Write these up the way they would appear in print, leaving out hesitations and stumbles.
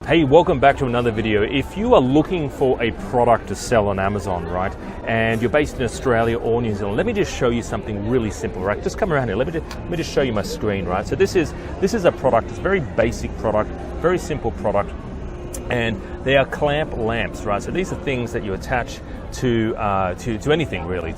Hey, welcome back to another video. If you are looking for a product to sell on Amazon, right, and you're based in Australia or New Zealand, let me just show you something really simple, right? Just come around here. Let me just show you my screen, right? So this is a product. It's a very basic product, very simple product, and they are clamp lamps, right? So these are things that you attach to anything really.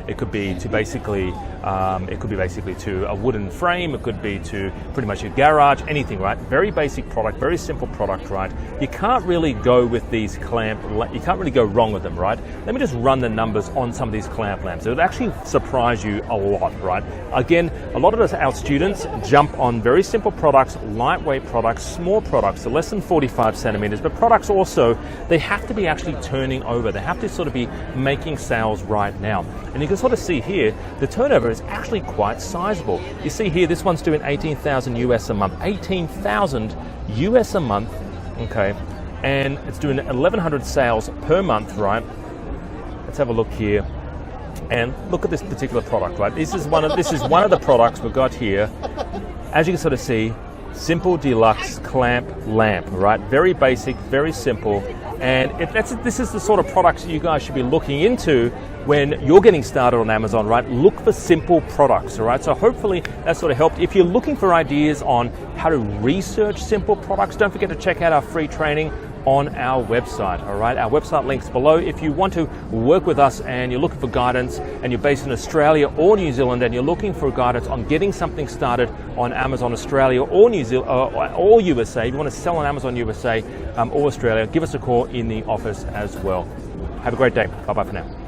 It could be basically to a wooden frame. It could be to pretty much your garage, anything, right? Very basic product, very simple product, right? You can't really go with these you can't really go wrong with them, right? Let me just run the numbers on some of these clamp lamps. It would actually surprise you a lot, right? Again, a lot of our students jump on very simple products, lightweight products, small products, so less than 45 centimeters, but products also, they have to be actually turning over. They have to sort of be making sales right now. And you can sort of see here, the turnover is actually quite sizable. You see here, this one's doing 18,000 US a month, 18,000 US a month, okay? And it's doing 1,100 sales per month, right? Let's have a look here. And look at this particular product, right? This is one of the products we've got here. As you can sort of see, simple deluxe clamp lamp, right? Very basic, very simple. And this is the sort of products you guys should be looking into when you're getting started on Amazon, right? Look for simple products, all right? So hopefully that sort of helped. If you're looking for ideas on how to research simple products, don't forget to check out our free training on our website, all right? Our website link's below. If you want to work with us and you're looking for guidance and you're based in Australia or New Zealand and you're looking for guidance on getting something started on Amazon Australia or New Zealand or USA, if you want to sell on Amazon USA or Australia, give us a call in the office as well. Have a great day. Bye-bye for now.